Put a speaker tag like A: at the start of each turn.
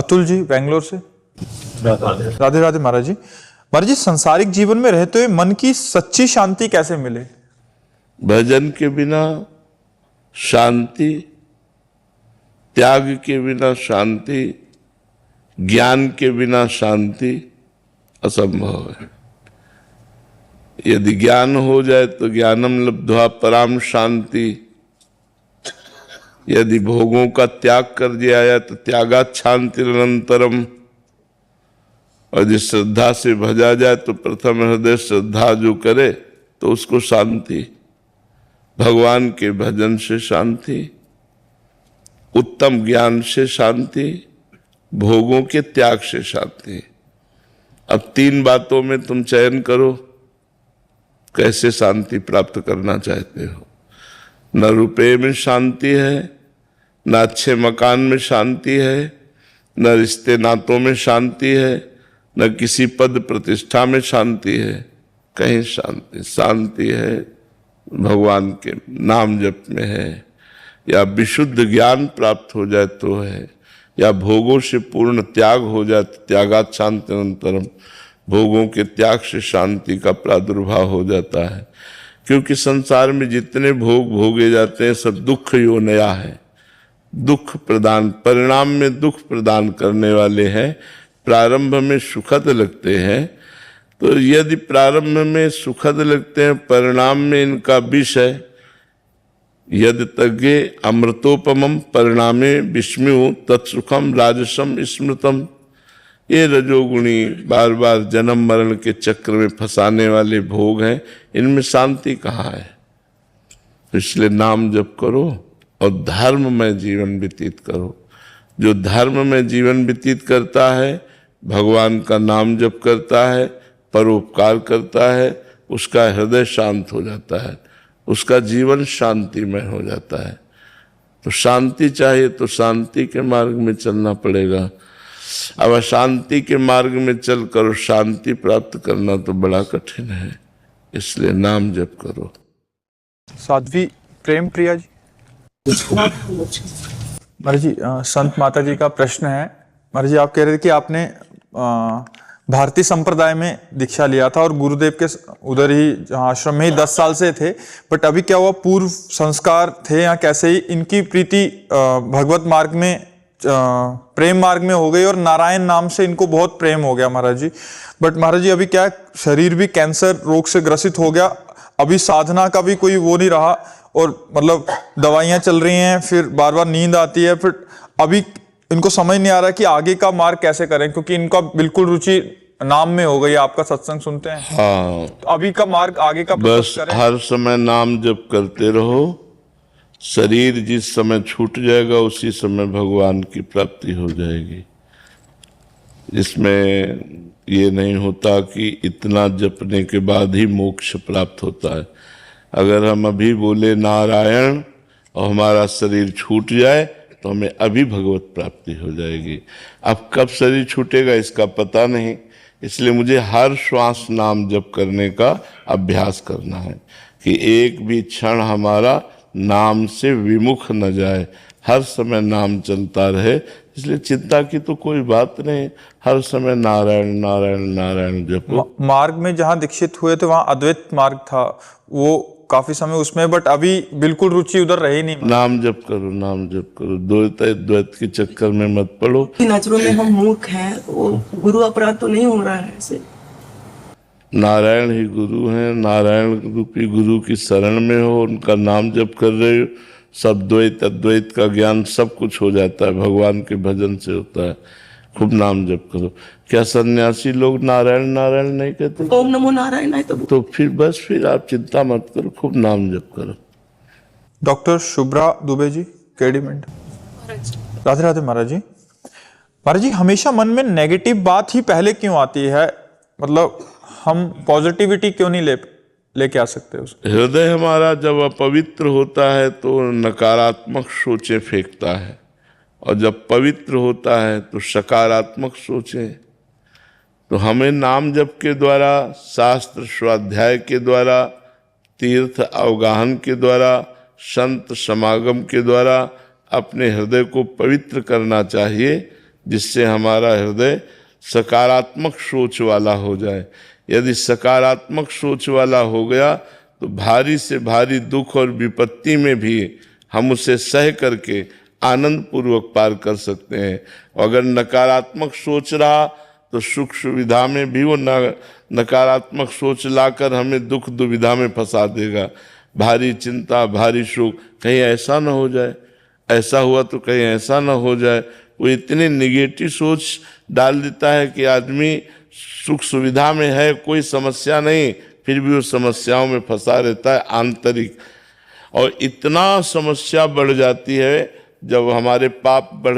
A: अतुल जी बेंगलोर से। राधे राधे महाराज जी। महाराज जी, सांसारिक जीवन में रहते हुए मन की सच्ची शांति कैसे मिले?
B: भजन के बिना शांति, त्याग के बिना शांति, ज्ञान के बिना शांति असंभव है। यदि ज्ञान हो जाए तो ज्ञानम लब्ध्वा पराम शांति, यदि भोगों का त्याग कर दिया जाए तो त्यागात् शांतिरनंतरम, और यदि श्रद्धा से भजा जाए तो प्रथम हृदय श्रद्धा जो करे तो उसको शांति, भगवान के भजन से शांति, उत्तम ज्ञान से शांति, भोगों के त्याग से शांति। अब तीन बातों में तुम चयन करो, कैसे शांति प्राप्त करना चाहते हो। न रुपये में शांति है, न अच्छे मकान में शांति है, न रिश्ते नातों में शांति है, न किसी पद प्रतिष्ठा में शांति है। कहीं शांति है भगवान के नाम जप में है, या विशुद्ध ज्ञान प्राप्त हो जाए तो है, या भोगों से पूर्ण त्याग हो जाए तो त्यागात् शांतिरनंतरम, भोगों के त्याग से शांति का प्रादुर्भाव हो जाता है। क्योंकि संसार में जितने भोग भोगे जाते हैं सब दुख योनया है, दुख प्रदान, परिणाम में दुख प्रदान करने वाले हैं। प्रारंभ में सुखद लगते हैं, तो यदि प्रारंभ में सुखद लगते हैं, परिणाम में इनका विष है। यदि तज्ञे अमृतोपमम परिणामे विस्मृ तत्सुखम राजसम स्मृतम। ये रजोगुणी बार बार जन्म मरण के चक्र में फंसाने वाले भोग हैं, इनमें शांति कहाँ है। तो इसलिए नाम जप करो और धर्म में जीवन व्यतीत करो। जो धर्म में जीवन व्यतीत करता है, भगवान का नाम जप करता है, परोपकार करता है, उसका हृदय शांत हो जाता है, उसका जीवन शांतिमय हो जाता है। तो शांति चाहिए तो शांति के मार्ग में चलना पड़ेगा। अब अशांति के मार्ग में चलकर शांति प्राप्त करना तो बड़ा कठिन है, इसलिए नाम जप करो।
A: साध्वी प्रेम प्रिया जी। महाराज जी, संत माता जी का प्रश्न है। महाराज जी, आप कह रहे थे कि आपने भारतीय संप्रदाय में दीक्षा लिया था और गुरुदेव के उधर ही आश्रम में ही 10 साल से थे, बट अभी क्या हुआ, पूर्व संस्कार थे या कैसे ही इनकी प्रीति भगवत मार्ग में, प्रेम मार्ग में हो गई और नारायण नाम से इनको बहुत प्रेम हो गया महाराज जी। बट महाराज जी, अभी क्या है, शरीर भी कैंसर रोग से ग्रसित हो गया, अभी साधना का भी कोई वो नहीं रहा, और मतलब दवाइयां चल रही हैं, फिर बार बार नींद आती है, फिर अभी इनको समझ नहीं आ रहा कि आगे का मार्ग कैसे करें, क्योंकि इनका बिल्कुल रुचि नाम में हो गई। आपका सत्संग सुनते हैं।
B: हाँ,
A: तो अभी का मार्ग आगे का
B: बस हर समय नाम जप करते रहो। शरीर जिस समय छूट जाएगा उसी समय भगवान की प्राप्ति हो जाएगी। इसमें ये नहीं होता कि इतना जपने के बाद ही मोक्ष प्राप्त होता है। अगर हम अभी बोले नारायण और हमारा शरीर छूट जाए तो हमें अभी भगवत प्राप्ति हो जाएगी। अब कब शरीर छूटेगा इसका पता नहीं, इसलिए मुझे हर श्वास नाम जप करने का अभ्यास करना है कि एक भी क्षण हमारा नाम से विमुख न जाए, हर समय नाम चलता रहे। इसलिए चिंता की तो कोई बात नहीं, हर समय नारायण नारायण नारायण जपो।
A: मार्ग में जहाँ दीक्षित हुए थे वहाँ अद्वैत मार्ग था, वो काफी समय उसमें, बट अभी बिल्कुल रुचि उधर रही नहीं।
B: नाम जप करो, नाम जप करो, द्वैत के चक्कर में मत पड़ो।
C: नजरों में हम मूर्ख हैं, वो गुरु अपराध तो नहीं हो रहा है ऐसे।
B: नारायण ही गुरु हैं, नारायण रूपी गुरु की शरण में हो, उनका नाम जप कर रहे हो, सब द्वैत अद्वैत का ज्ञान सब कुछ हो जाता है, भगवान के भजन से होता है। खूब नाम जप करो। क्या सन्यासी लोग नारायण नारायण नहीं कहते?
C: ओम नमो नारायण है
B: तो फिर आप चिंता मत करो, खूब नाम जप करो।
A: Doctor Shubhra Dubey ji, KD mint. Radhe Radhe महाराज जी। महाराज जी, हमेशा मन में नेगेटिव बात ही पहले क्यों आती है? मतलब हम पॉजिटिविटी क्यों नहीं लेके आ सकते उसको?
B: हृदय हमारा जब अपवित्र होता है तो नकारात्मक सोचें फेंकता है, और जब पवित्र होता है तो सकारात्मक सोचें। तो हमें नाम जप के द्वारा, शास्त्र स्वाध्याय के द्वारा, तीर्थ अवगाहन के द्वारा, संत समागम के द्वारा अपने हृदय को पवित्र करना चाहिए, जिससे हमारा हृदय सकारात्मक सोच वाला हो जाए। यदि सकारात्मक सोच वाला हो गया तो भारी से भारी दुख और विपत्ति में भी हम उसे सह करके आनंद पूर्वक पार कर सकते हैं। अगर नकारात्मक सोच रहा तो सुख सुविधा में भी वो नकारात्मक सोच लाकर हमें दुख दुविधा में फंसा देगा। भारी चिंता, भारी शोक, कहीं ऐसा ना हो जाए, ऐसा हुआ तो कहीं ऐसा ना हो जाए, वो इतनी निगेटिव सोच डाल देता है कि आदमी सुख सुविधा में है, कोई समस्या नहीं, फिर भी वो समस्याओं में फंसा रहता है आंतरिक। और इतना समस्या बढ़ जाती है जब हमारे पाप बढ़